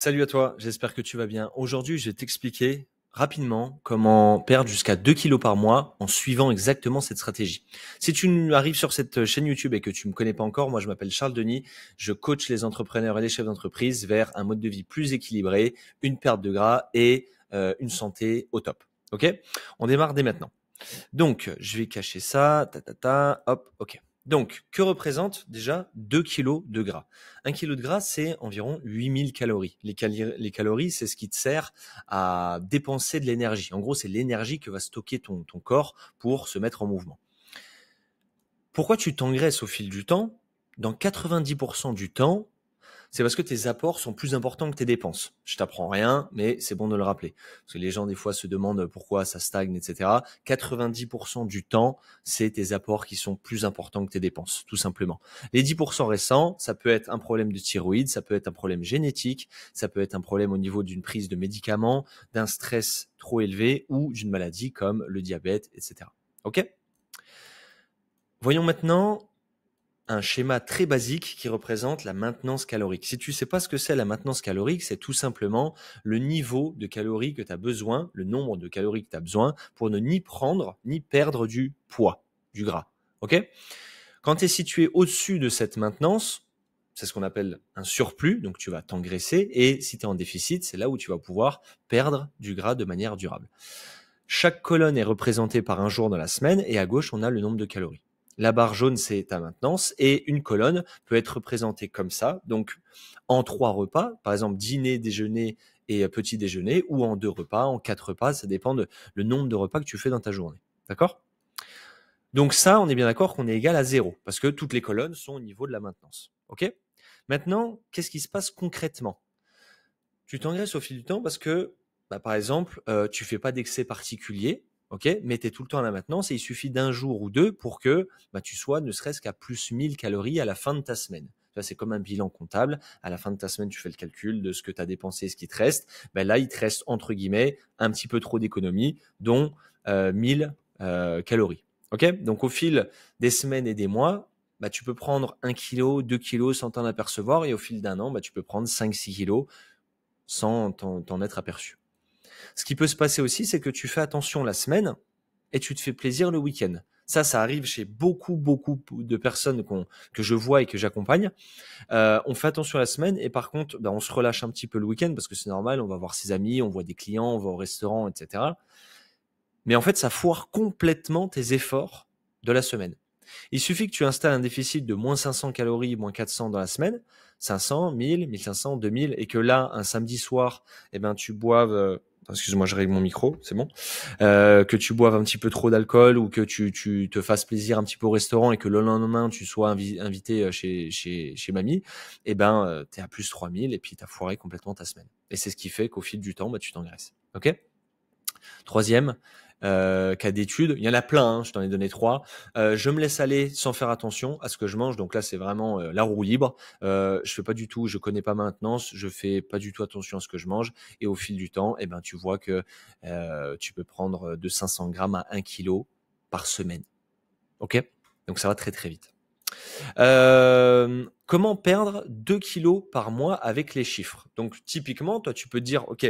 Salut à toi, j'espère que tu vas bien. Aujourd'hui, je vais t'expliquer rapidement comment perdre jusqu'à 2 kilos par mois en suivant exactement cette stratégie. Si tu arrives sur cette chaîne YouTube et que tu me connais pas encore, moi je m'appelle Charles Denis, je coach les entrepreneurs et les chefs d'entreprise vers un mode de vie plus équilibré, une perte de gras et une santé au top. Ok? On démarre dès maintenant. Donc, je vais cacher ça, hop, ok. Donc, que représente déjà 2 kilos de gras? 1 kilo de gras, c'est environ 8000 calories. Les calories, c'est ce qui te sert à dépenser de l'énergie. En gros, c'est l'énergie que va stocker ton corps pour se mettre en mouvement. Pourquoi tu t'engraisses au fil du temps? Dans 90% du temps, c'est parce que tes apports sont plus importants que tes dépenses. Je t'apprends rien, mais c'est bon de le rappeler. Parce que les gens, des fois, se demandent pourquoi ça stagne, etc. 90% du temps, c'est tes apports qui sont plus importants que tes dépenses, tout simplement. Les 10% restants, ça peut être un problème de thyroïde, ça peut être un problème génétique, ça peut être un problème au niveau d'une prise de médicaments, d'un stress trop élevé ou d'une maladie comme le diabète, etc. Ok? Voyons maintenant un schéma très basique qui représente la maintenance calorique. Si tu ne sais pas ce que c'est la maintenance calorique, c'est tout simplement le niveau de calories que tu as besoin, le nombre de calories que tu as besoin pour ne ni prendre ni perdre du poids, du gras. Ok? Quand tu es situé au-dessus de cette maintenance, c'est ce qu'on appelle un surplus, donc tu vas t'engraisser, et si tu es en déficit, c'est là où tu vas pouvoir perdre du gras de manière durable. Chaque colonne est représentée par un jour dans la semaine et à gauche, on a le nombre de calories. La barre jaune, c'est ta maintenance et une colonne peut être représentée comme ça, donc en 3 repas, par exemple dîner, déjeuner et petit déjeuner, ou en 2 repas, en 4 repas, ça dépend de le nombre de repas que tu fais dans ta journée. D'accord? Donc ça, on est bien d'accord qu'on est égal à 0 parce que toutes les colonnes sont au niveau de la maintenance. Ok? Maintenant, qu'est-ce qui se passe concrètement? Tu t'engraisses au fil du temps parce que, par exemple, tu fais pas d'excès particulier, ok, mais tu es tout le temps à la maintenance et il suffit d'un jour ou deux pour que tu sois ne serait-ce qu'à plus 1000 calories à la fin de ta semaine. Ça, c'est comme un bilan comptable. À la fin de ta semaine, tu fais le calcul de ce que tu as dépensé et ce qui te reste. Là, il te reste, entre guillemets, un petit peu trop d'économies, dont 1000 calories. Ok. Donc, au fil des semaines et des mois, tu peux prendre 1 kilo, 2 kilos sans t'en apercevoir et au fil d'un an, tu peux prendre 5-6 kilos sans t'en être aperçu. Ce qui peut se passer aussi, c'est que tu fais attention la semaine et tu te fais plaisir le week-end. Ça arrive chez beaucoup de personnes que je vois et que j'accompagne. On fait attention la semaine et par contre, on se relâche un petit peu le week-end parce que c'est normal, on va voir ses amis, on voit des clients, on va au restaurant, etc. Mais en fait, ça foire complètement tes efforts de la semaine. Il suffit que tu installes un déficit de moins 500 calories, moins 400 dans la semaine, 500, 1000, 1500, 2000, et que là, un samedi soir, tu boives, excuse-moi, je règle mon micro, c'est bon, que tu boives un petit peu trop d'alcool ou que tu te fasses plaisir un petit peu au restaurant et que le lendemain, tu sois invité chez mamie, t'es à plus 3000 et puis t'as foiré complètement ta semaine. Et c'est ce qui fait qu'au fil du temps, tu t'engraisses. Ok? Troisième cas d'étude, il y en a plein, hein, je t'en ai donné 3. Je me laisse aller sans faire attention à ce que je mange, donc là c'est vraiment la roue libre. Je fais pas du tout, je connais pas ma maintenance, je fais pas du tout attention à ce que je mange, et au fil du temps, tu vois que tu peux prendre de 500 grammes à 1 kilo par semaine. Ok? Donc ça va très très vite. Comment perdre 2 kilos par mois avec les chiffres? Donc, typiquement, toi, tu peux te dire, OK,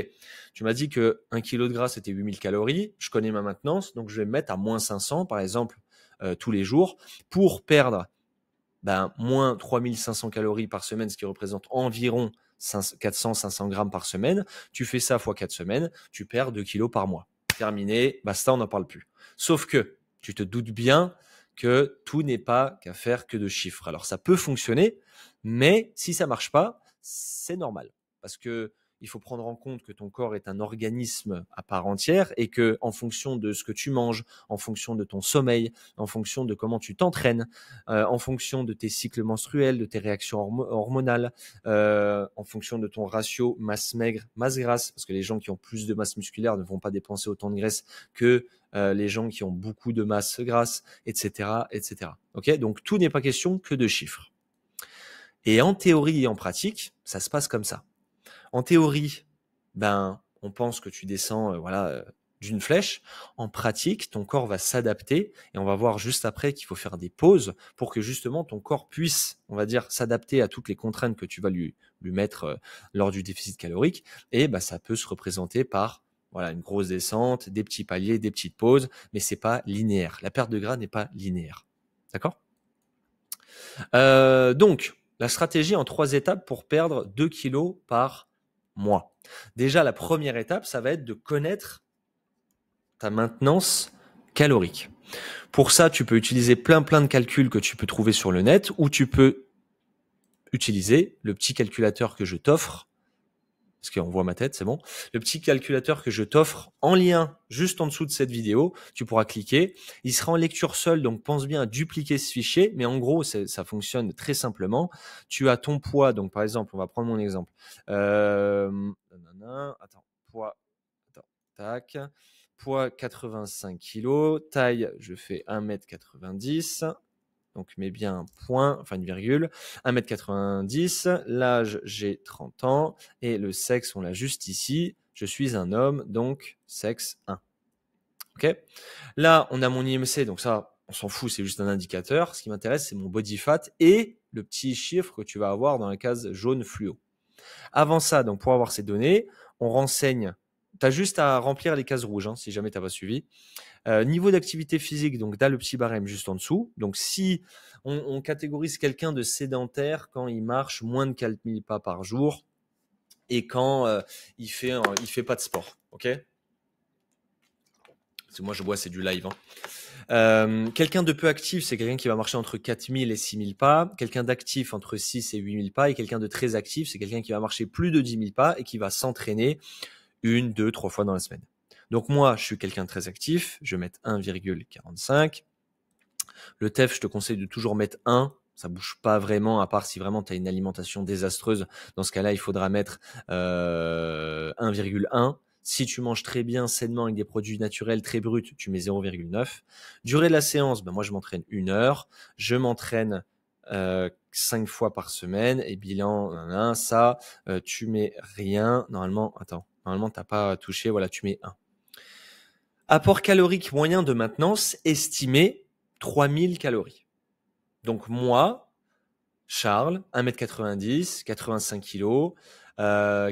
tu m'as dit que 1 kilo de gras, c'était 8000 calories. Je connais ma maintenance, donc je vais me mettre à moins 500, par exemple, tous les jours pour perdre moins 3500 calories par semaine, ce qui représente environ 400-500 grammes par semaine. Tu fais ça fois 4 semaines, tu perds 2 kilos par mois. Terminé, basta, on n'en parle plus. Sauf que tu te doutes bien que tout n'est pas qu'à faire que de chiffres. Alors ça peut fonctionner, mais si ça marche pas, c'est normal. Parce que il faut prendre en compte que ton corps est un organisme à part entière et que en fonction de ce que tu manges, en fonction de ton sommeil, en fonction de comment tu t'entraînes, en fonction de tes cycles menstruels, de tes réactions hormonales, en fonction de ton ratio masse maigre, masse grasse, parce que les gens qui ont plus de masse musculaire ne vont pas dépenser autant de graisse que les gens qui ont beaucoup de masse grasse, etc., etc. Ok, donc tout n'est pas question que de chiffres. Et en théorie et en pratique, ça se passe comme ça. En théorie, on pense que tu descends, d'une flèche. En pratique, ton corps va s'adapter et on va voir juste après qu'il faut faire des pauses pour que justement ton corps puisse, on va dire, s'adapter à toutes les contraintes que tu vas lui mettre lors du déficit calorique. Et bah, ça peut se représenter par voilà, une grosse descente, des petits paliers, des petites pauses, mais c'est pas linéaire. La perte de gras n'est pas linéaire. D'accord ? Donc, la stratégie en 3 étapes pour perdre 2 kilos par mois. Déjà, la première étape, ça va être de connaître ta maintenance calorique. Pour ça, tu peux utiliser plein de calculs que tu peux trouver sur le net ou tu peux utiliser le petit calculateur que je t'offre. Parce qu'on voit ma tête, c'est bon. Le petit calculateur que je t'offre en lien juste en dessous de cette vidéo, tu pourras cliquer. Il sera en lecture seule, donc pense bien à dupliquer ce fichier. Mais en gros, ça fonctionne très simplement. Tu as ton poids, donc par exemple, on va prendre mon exemple. Attends, poids, tac. Poids 85 kg, taille, je fais 1m90. Donc, mets bien un point, enfin une virgule, 1m90, l'âge, j'ai 30 ans, et le sexe, on l'a juste ici, je suis un homme, donc sexe 1. Ok ? Là, on a mon IMC, donc ça, on s'en fout, c'est juste un indicateur. Ce qui m'intéresse, c'est mon body fat et le petit chiffre que tu vas avoir dans la case jaune fluo. Avant ça, donc pour avoir ces données, on renseigne, tu as juste à remplir les cases rouges, hein, si jamais tu n'as pas suivi. Niveau d'activité physique, donc tu as le petit barème juste en dessous. Donc si on catégorise quelqu'un de sédentaire quand il marche moins de 4000 pas par jour et quand il fait pas de sport, ok ? Parce que moi je bois, c'est du live. Quelqu'un de peu actif, c'est quelqu'un qui va marcher entre 4000 et 6000 pas. Quelqu'un d'actif entre 6 et 8000 pas. Et quelqu'un de très actif, c'est quelqu'un qui va marcher plus de 10 000 pas et qui va s'entraîner 1, 2, 3 fois dans la semaine. Donc moi, je suis quelqu'un de très actif, je vais mettre 1,45. Le TEF, je te conseille de toujours mettre 1. Ça bouge pas vraiment, à part si vraiment tu as une alimentation désastreuse. Dans ce cas-là, il faudra mettre 1,1. Si tu manges très bien, sainement, avec des produits naturels très bruts, tu mets 0,9. Durée de la séance, ben moi je m'entraîne 1 heure. Je m'entraîne 5 fois par semaine. Et bilan, ça, tu mets rien. Normalement, t'as pas touché, voilà, tu mets 1. Apport calorique moyen de maintenance estimé 3000 calories. Donc moi, Charles, 1m90, 85 kg,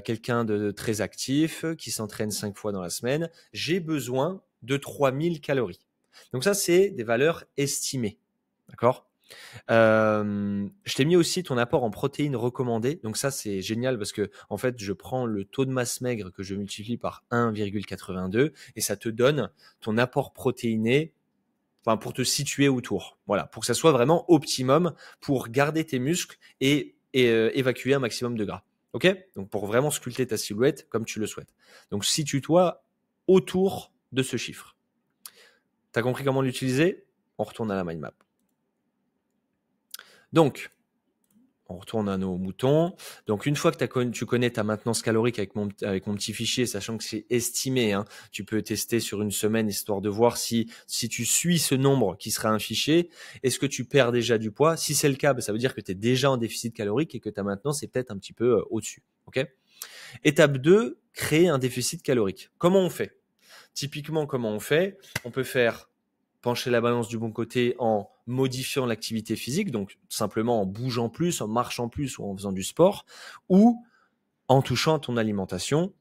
quelqu'un de très actif, qui s'entraîne 5 fois dans la semaine, j'ai besoin de 3000 calories. Donc ça, c'est des valeurs estimées. D'accord ? Je t'ai mis aussi ton apport en protéines recommandé. Donc ça, c'est génial parce que en fait, je prends le taux de masse maigre que je multiplie par 1,82 et ça te donne ton apport protéiné, enfin pour te situer autour. Voilà, pour que ça soit vraiment optimum pour garder tes muscles et évacuer un maximum de gras. Ok ? Donc pour vraiment sculpter ta silhouette comme tu le souhaites. Donc situe-toi autour de ce chiffre. T'as compris comment l'utiliser ? On retourne à la mind map. Donc, on retourne à nos moutons. Donc, une fois que tu connais ta maintenance calorique avec mon petit fichier, sachant que c'est estimé, hein, tu peux tester sur une semaine histoire de voir si tu suis ce nombre qui sera un fichier, est-ce que tu perds déjà du poids ? Si c'est le cas, ça veut dire que tu es déjà en déficit calorique et que ta maintenance est peut-être un petit peu au-dessus. Okay ? Étape 2, créer un déficit calorique. Comment on fait ? Typiquement, comment on fait ? On peut faire pencher la balance du bon côté en modifiant l'activité physique, donc simplement en bougeant plus, en marchant plus ou en faisant du sport, ou en touchant à ton alimentation.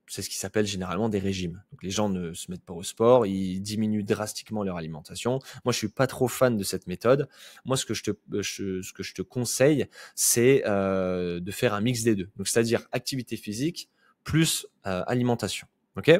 C'est ce qui s'appelle généralement des régimes. Donc les gens ne se mettent pas au sport, ils diminuent drastiquement leur alimentation. Moi, je suis pas trop fan de cette méthode. Moi, ce que je te conseille, c'est de faire un mix des deux. Donc, c'est-à-dire activité physique plus alimentation. Ok ?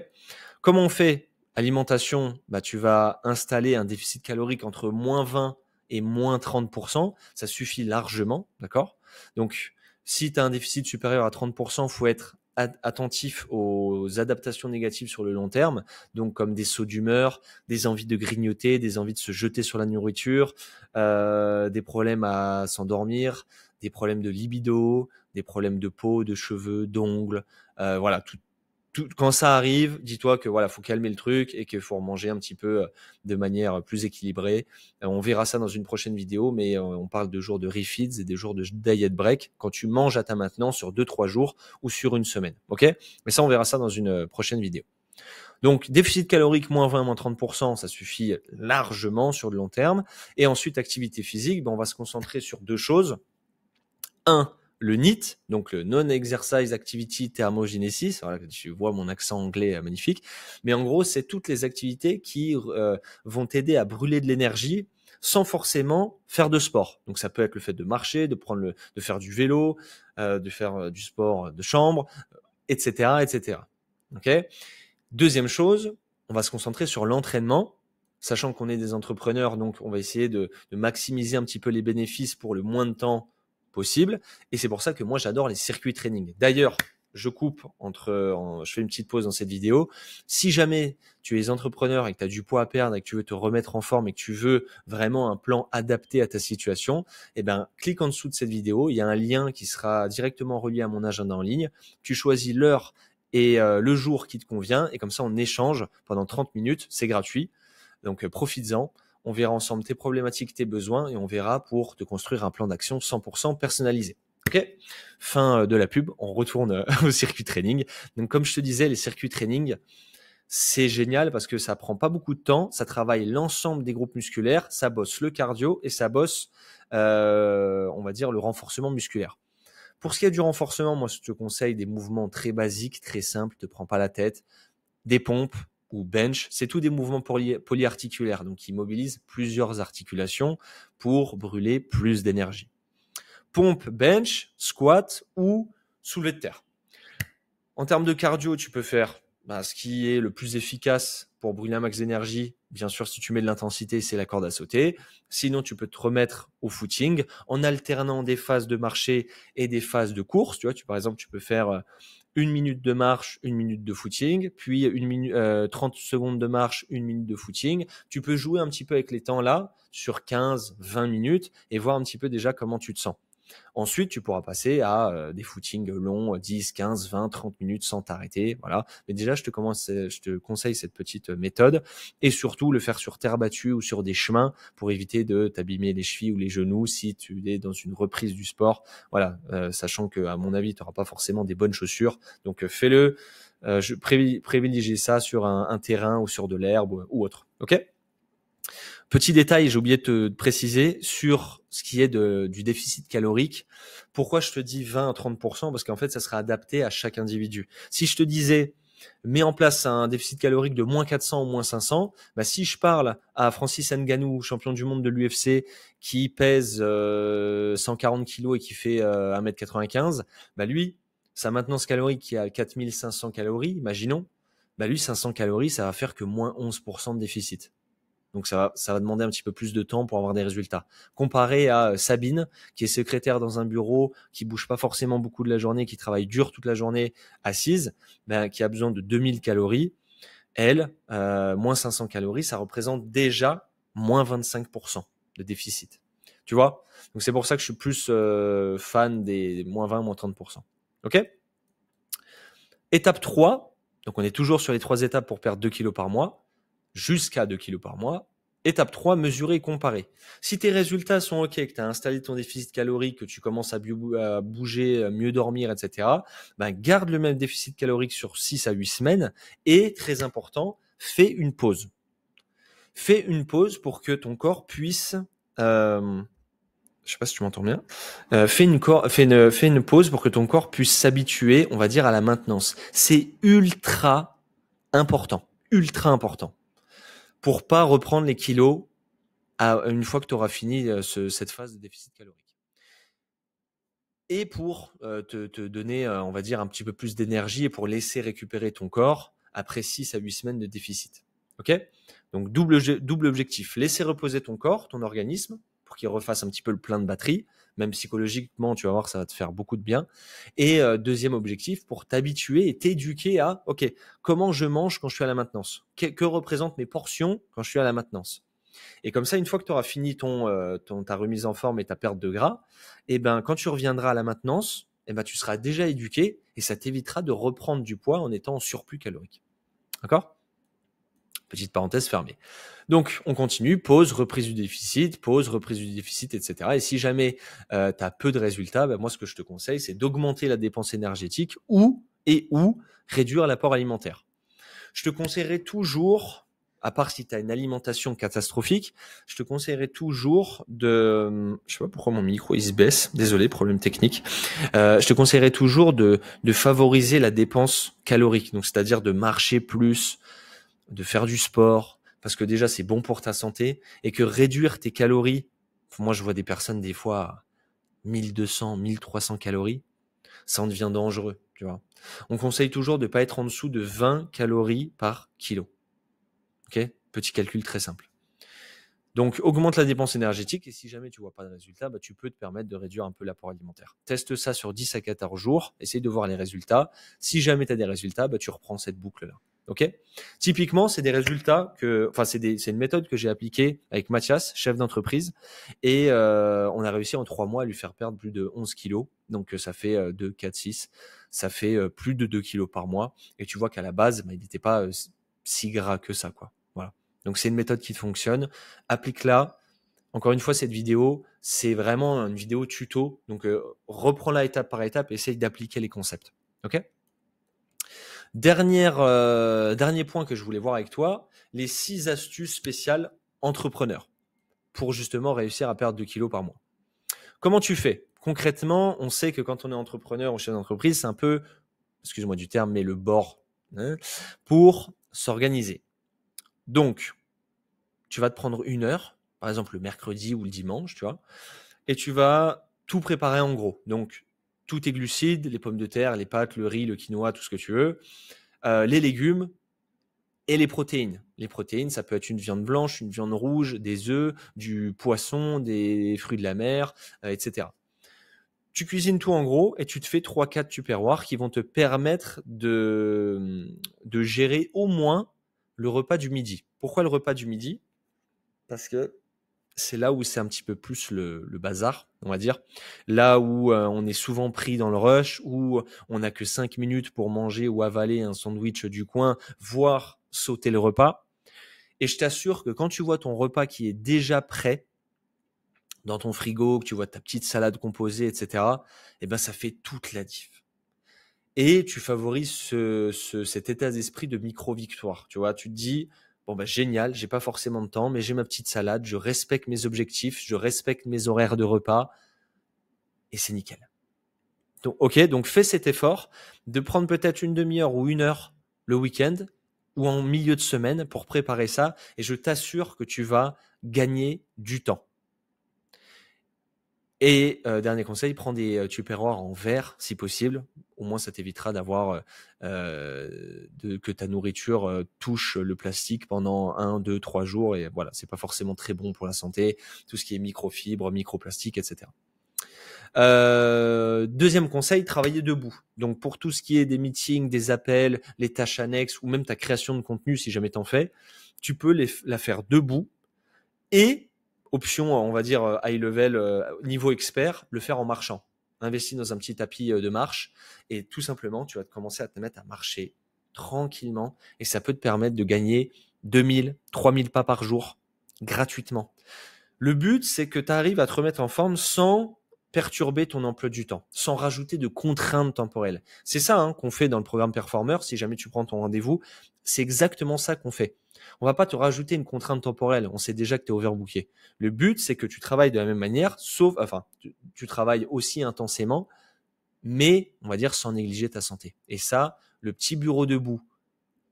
Comment on fait ? Alimentation, tu vas installer un déficit calorique entre moins 20 et moins 30%. Ça suffit largement, d'accord ? Donc, si tu as un déficit supérieur à 30%, il faut être attentif aux adaptations négatives sur le long terme, donc comme des sauts d'humeur, des envies de grignoter, des envies de se jeter sur la nourriture, des problèmes à s'endormir, des problèmes de libido, des problèmes de peau, de cheveux, d'ongles, voilà, tout. Quand ça arrive, dis-toi que voilà, faut calmer le truc et qu'il faut manger un petit peu de manière plus équilibrée. On verra ça dans une prochaine vidéo, mais on parle de jours de refeeds et des jours de diet break quand tu manges à ta maintenance sur 2-3 jours ou sur une semaine. Ok ? Mais ça, on verra ça dans une prochaine vidéo. Donc, déficit calorique, moins 20, moins 30%, ça suffit largement sur le long terme. Et ensuite, activité physique, ben, on va se concentrer sur deux choses. Un, le NEAT, donc le Non-Exercise Activity Thermogenesis. Voilà, tu vois mon accent anglais magnifique. Mais en gros, c'est toutes les activités qui vont t'aider à brûler de l'énergie sans forcément faire de sport. Donc ça peut être le fait de marcher, de faire du vélo, de faire du sport de chambre, etc., etc. Ok. Deuxième chose, on va se concentrer sur l'entraînement, sachant qu'on est des entrepreneurs, donc on va essayer de maximiser un petit peu les bénéfices pour le moins de temps possible. Et c'est pour ça que moi, j'adore les circuits training. D'ailleurs, je fais une petite pause dans cette vidéo. Si jamais tu es entrepreneur et que tu as du poids à perdre et que tu veux te remettre en forme et que tu veux vraiment un plan adapté à ta situation, eh ben, clique en dessous de cette vidéo. Il y a un lien qui sera directement relié à mon agenda en ligne. Tu choisis l'heure et le jour qui te convient. Et comme ça, on échange pendant 30 minutes. C'est gratuit. Donc, profites-en. On verra ensemble tes problématiques, tes besoins et on verra pour te construire un plan d'action 100% personnalisé. Ok, fin de la pub, on retourne au circuit training. Donc comme je te disais, les circuits training, c'est génial parce que ça prend pas beaucoup de temps, ça travaille l'ensemble des groupes musculaires, ça bosse le cardio et ça bosse, on va dire, le renforcement musculaire. Pour ce qui est du renforcement, moi je te conseille des mouvements très basiques, très simples, te prends pas la tête, des pompes ou bench, c'est tout des mouvements polyarticulaires, donc qui mobilisent plusieurs articulations pour brûler plus d'énergie. Pompe, bench, squat ou soulevé de terre. En termes de cardio, tu peux faire ce qui est le plus efficace pour brûler un max d'énergie. Bien sûr, si tu mets de l'intensité, c'est la corde à sauter. Sinon, tu peux te remettre au footing en alternant des phases de marché et des phases de course. Tu vois, par exemple, tu peux faire 1 minute de marche, 1 minute de footing, puis 30 secondes de marche, 1 minute de footing. Tu peux jouer un petit peu avec les temps là sur 15, 20 minutes et voir un petit peu déjà comment tu te sens. Ensuite, tu pourras passer à des footings longs, 10, 15, 20, 30 minutes sans t'arrêter. Voilà. Mais déjà, je te conseille cette petite méthode et surtout le faire sur terre battue ou sur des chemins pour éviter de t'abîmer les chevilles ou les genoux si tu es dans une reprise du sport. Voilà. Sachant que, à mon avis, tu n'auras pas forcément des bonnes chaussures. Donc, fais-le. Je privilégie ça sur un terrain ou sur de l'herbe ou autre. OK? Petit détail, j'ai oublié de te préciser sur ce qui est du déficit calorique. Pourquoi je te dis 20 à 30%? Parce qu'en fait, ça sera adapté à chaque individu. Si je te disais, mets en place un déficit calorique de moins 400 ou moins 500, si je parle à Francis Ngannou, champion du monde de l'UFC, qui pèse 140 kilos et qui fait 1m95, lui, sa maintenance calorique qui est à 4500 calories, imaginons, lui, 500 calories, ça va faire que moins 11% de déficit. Donc ça va demander un petit peu plus de temps pour avoir des résultats. Comparé à Sabine, qui est secrétaire dans un bureau, qui bouge pas forcément beaucoup de la journée, qui travaille dur toute la journée assise, qui a besoin de 2000 calories. Elle, moins 500 calories, ça représente déjà moins 25% de déficit. Tu vois? Donc c'est pour ça que je suis plus fan des moins 20, moins 30%. Ok? Étape 3, donc on est toujours sur les 3 étapes pour perdre 2 kilos par mois. Jusqu'à 2 kilos par mois. Étape 3, mesurer et comparer. Si tes résultats sont OK, que tu as installé ton déficit calorique, que tu commences à bouger, mieux dormir, etc., garde le même déficit calorique sur 6 à 8 semaines et, très important, fais une pause. Fais une pause pour que ton corps puisse... je sais pas si tu m'entends bien. Fais une pause pour que ton corps puisse s'habituer, on va dire, à la maintenance. C'est ultra important. Ultra important. Pour pas reprendre les kilos une fois que tu auras fini cette phase de déficit calorique. Et pour te donner, on va dire, un petit peu plus d'énergie et pour laisser récupérer ton corps après 6 à 8 semaines de déficit. OK? Donc, double objectif. Laisser reposer ton corps, ton organisme, pour qu'il refasse un petit peu le plein de batterie. Même psychologiquement, tu vas voir, ça va te faire beaucoup de bien. Et deuxième objectif, pour t'habituer et t'éduquer à, OK, comment je mange quand je suis à la maintenance? Que représentent mes portions quand je suis à la maintenance? Et comme ça, une fois que tu auras fini ta remise en forme et ta perte de gras, quand tu reviendras à la maintenance, tu seras déjà éduqué et ça t'évitera de reprendre du poids en étant en surplus calorique. D'accord? Petite parenthèse fermée. Donc, on continue, pause, reprise du déficit, etc. Et si jamais tu as peu de résultats, moi, ce que je te conseille, c'est d'augmenter la dépense énergétique ou réduire l'apport alimentaire. Je te conseillerais toujours, à part si tu as une alimentation catastrophique, je te conseillerais toujours de, je sais pas pourquoi mon micro il se baisse, désolé, problème technique. Je te conseillerais toujours de favoriser la dépense calorique, donc c'est-à-dire de marcher plus, de faire du sport, parce que déjà c'est bon pour ta santé, et que réduire tes calories, moi je vois des personnes des fois à 1200, 1300 calories, ça en devient dangereux, tu vois. On conseille toujours de ne pas être en dessous de 20 calories par kilo. Ok ? Petit calcul très simple. Donc, augmente la dépense énergétique et si jamais tu vois pas de résultat, bah, tu peux te permettre de réduire un peu l'apport alimentaire. Teste ça sur 10 à 14 jours, essaye de voir les résultats. Si jamais tu as des résultats, bah, tu reprends cette boucle-là. Ok ? Typiquement, c'est des résultats c'est une méthode que j'ai appliquée avec Mathias, chef d'entreprise, et on a réussi en 3 mois à lui faire perdre plus de 11 kilos. Donc, ça fait 2, 4, 6. Ça fait plus de 2 kilos par mois. Et tu vois qu'à la base, bah, il n'était pas si gras que ça, quoi. Voilà. Donc, c'est une méthode qui fonctionne. Applique-la. Encore une fois, cette vidéo, c'est vraiment une vidéo tuto. Donc, reprends-la étape par étape et essaye d'appliquer les concepts. OK ? Dernier point que je voulais voir avec toi, les 6 astuces spéciales entrepreneurs pour justement réussir à perdre 2 kilos par mois. Comment tu fais ? Concrètement, on sait que quand on est entrepreneur ou chef d'entreprise, c'est un peu, excuse-moi du terme, mais le bord pour s'organiser. Donc, tu vas te prendre 1 heure, par exemple le mercredi ou le dimanche, tu vois, et tu vas tout préparer en gros. Donc, tous tes glucides, les pommes de terre, les pâtes, le riz, le quinoa, tout ce que tu veux, les légumes et les protéines. Les protéines, ça peut être une viande blanche, une viande rouge, des œufs, du poisson, des fruits de la mer, etc. Tu cuisines tout en gros et tu te fais 3-4 tupperwares qui vont te permettre de gérer au moins le repas du midi. Pourquoi le repas du midi ? Parce que c'est là où c'est un petit peu plus le bazar, on va dire. Là où on est souvent pris dans le rush, où on n'a que 5 minutes pour manger ou avaler un sandwich du coin, voire sauter le repas. Et je t'assure que quand tu vois ton repas qui est déjà prêt dans ton frigo, que tu vois ta petite salade composée, etc., eh ben, ça fait toute la diff. Et tu favorises cet état d'esprit de micro-victoire. Tu vois, tu te dis, bon, bah, génial, j'ai pas forcément de temps, mais j'ai ma petite salade, je respecte mes objectifs, je respecte mes horaires de repas, et c'est nickel. Donc, ok, donc fais cet effort de prendre peut-être une demi-heure ou 1 heure le week-end ou en milieu de semaine pour préparer ça, et je t'assure que tu vas gagner du temps. Et dernier conseil, prends des tupperwares en verre si possible. Au moins, ça t'évitera d'avoir que ta nourriture touche le plastique pendant 1, 2, 3 jours. Et voilà, c'est pas forcément très bon pour la santé. Tout ce qui est microfibres, microplastique, etc. Deuxième conseil, travailler debout. Donc pour tout ce qui est des meetings, des appels, les tâches annexes ou même ta création de contenu, si jamais t'en fais, tu peux la faire debout et option, on va dire high level, niveau expert, le faire en marchant. Investis dans un petit tapis de marche et tout simplement, tu vas commencer à te mettre à marcher tranquillement et ça peut te permettre de gagner 2000, 3000 pas par jour gratuitement. Le but, c'est que tu arrives à te remettre en forme sans perturber ton emploi du temps, sans rajouter de contraintes temporelles. C'est ça qu'on fait dans le programme Performer. Si jamais tu prends ton rendez-vous, c'est exactement ça qu'on fait. On va pas te rajouter une contrainte temporelle. On sait déjà que tu es overbooké. Le but, c'est que tu travailles de la même manière, tu travailles aussi intensément, mais on va dire sans négliger ta santé. Et ça, le petit bureau debout,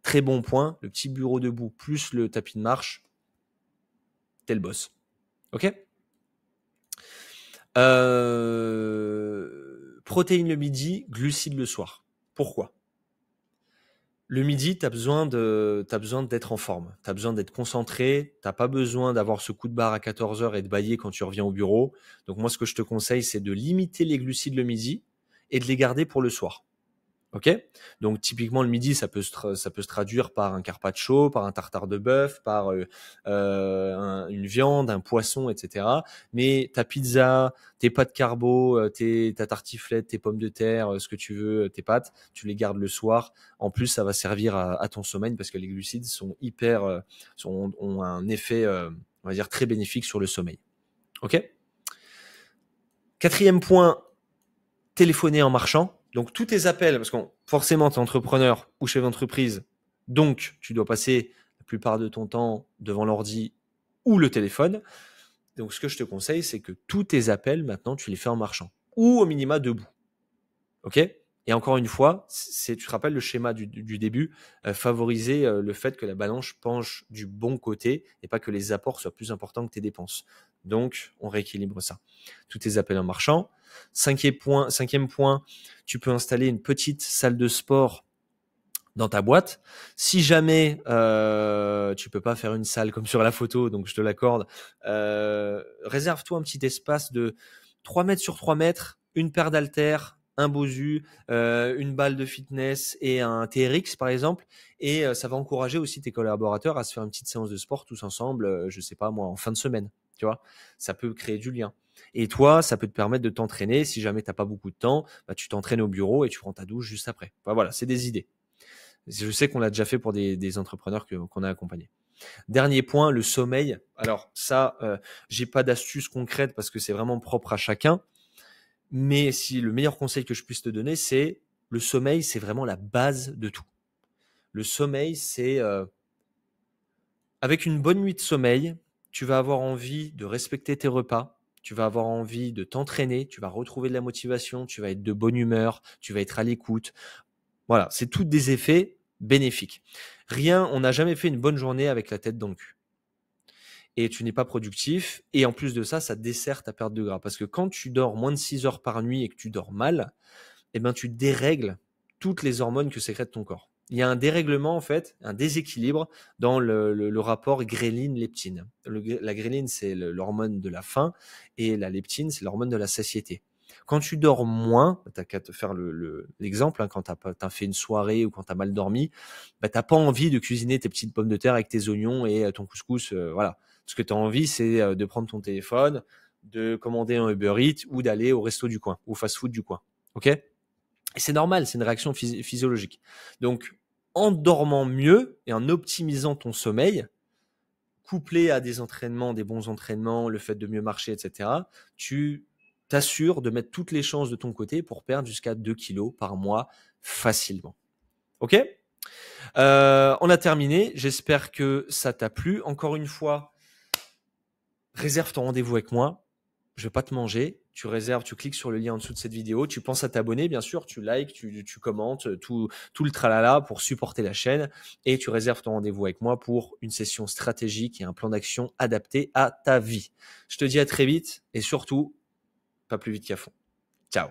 très bon point. Le petit bureau debout plus le tapis de marche, t'es le boss. Ok ? Protéines le midi, glucides le soir. Pourquoi ? Le midi, tu as besoin d'être en forme. Tu as besoin d'être concentré. Tu n'as pas besoin d'avoir ce coup de barre à 14h et de bâiller quand tu reviens au bureau. Donc moi, ce que je te conseille, c'est de limiter les glucides le midi et de les garder pour le soir. Ok ? Donc typiquement le midi, ça peut se traduire par un carpaccio, par un tartare de bœuf, par une viande, un poisson, etc. Mais ta pizza, tes pâtes carbo, ta tartiflette, tes pommes de terre, ce que tu veux, tes pâtes, tu les gardes le soir. En plus, ça va servir à ton sommeil parce que les glucides sont ont un effet, on va dire, très bénéfique sur le sommeil. Ok ? Quatrième point, téléphoner en marchant. Donc tous tes appels, parce que forcément tu es entrepreneur ou chef d'entreprise, Donc, tu dois passer la plupart de ton temps devant l'ordi ou le téléphone. Donc, ce que je te conseille, c'est que tous tes appels, maintenant, tu les fais en marchant ou au minima debout. OK? Et encore une fois, tu te rappelles le schéma du début, favoriser le fait que la balance penche du bon côté et pas que les apports soient plus importants que tes dépenses. Donc, on rééquilibre ça. Tous tes appels en marchant. Cinquième point, tu peux installer une petite salle de sport dans ta boîte. Si jamais tu peux pas faire une salle comme sur la photo, donc je te l'accorde, réserve-toi un petit espace de 3 mètres sur 3 mètres, une paire d'haltères, un Bosu, une balle de fitness et un TRX par exemple, et ça va encourager aussi tes collaborateurs à se faire une petite séance de sport tous ensemble, je sais pas moi, en fin de semaine, tu vois, ça peut créer du lien. Et toi, ça peut te permettre de t'entraîner. Si jamais t'as pas beaucoup de temps, bah, tu t'entraînes au bureau et tu prends ta douche juste après. Bah, voilà, c'est des idées. Je sais qu'on l'a déjà fait pour des entrepreneurs qu'on a accompagnés. Dernier point, le sommeil. Alors ça, j'ai pas d'astuce concrète parce que c'est vraiment propre à chacun. Mais si le meilleur conseil que je puisse te donner, c'est le sommeil, c'est vraiment la base de tout. Le sommeil, c'est avec une bonne nuit de sommeil, tu vas avoir envie de respecter tes repas, tu vas avoir envie de t'entraîner, tu vas retrouver de la motivation, tu vas être de bonne humeur, tu vas être à l'écoute. Voilà, c'est tous des effets bénéfiques. On n'a jamais fait une bonne journée avec la tête dans le cul. Et tu n'es pas productif. Et en plus de ça, ça dessert ta perte de gras. Parce que quand tu dors moins de 6 heures par nuit et que tu dors mal, eh ben, tu dérègles toutes les hormones que sécrète ton corps. Il y a un dérèglement, en fait, un déséquilibre dans le rapport gréline-leptine. La gréline, c'est l'hormone de la faim et la leptine, c'est l'hormone de la satiété. Quand tu dors moins, t'as qu'à te faire l'exemple, hein, quand t'as fait une soirée ou quand t'as mal dormi, bah, t'as pas envie de cuisiner tes petites pommes de terre avec tes oignons et ton couscous, voilà. Ce que tu as envie, c'est de prendre ton téléphone, de commander un Uber Eats ou d'aller au resto du coin, au fast-food du coin. OK? Et c'est normal, c'est une réaction physiologique. Donc, en dormant mieux et en optimisant ton sommeil, couplé à des entraînements, des bons entraînements, le fait de mieux marcher, etc., tu t'assures de mettre toutes les chances de ton côté pour perdre jusqu'à 2 kilos par mois facilement. OK? On a terminé. J'espère que ça t'a plu. Encore une fois, réserve ton rendez-vous avec moi. Je vais pas te manger. Tu réserves, tu cliques sur le lien en dessous de cette vidéo. Tu penses à t'abonner, bien sûr. Tu likes, tu commentes, tout le tralala pour supporter la chaîne. Et tu réserves ton rendez-vous avec moi pour une session stratégique et un plan d'action adapté à ta vie. Je te dis à très vite et surtout, pas plus vite qu'à fond. Ciao.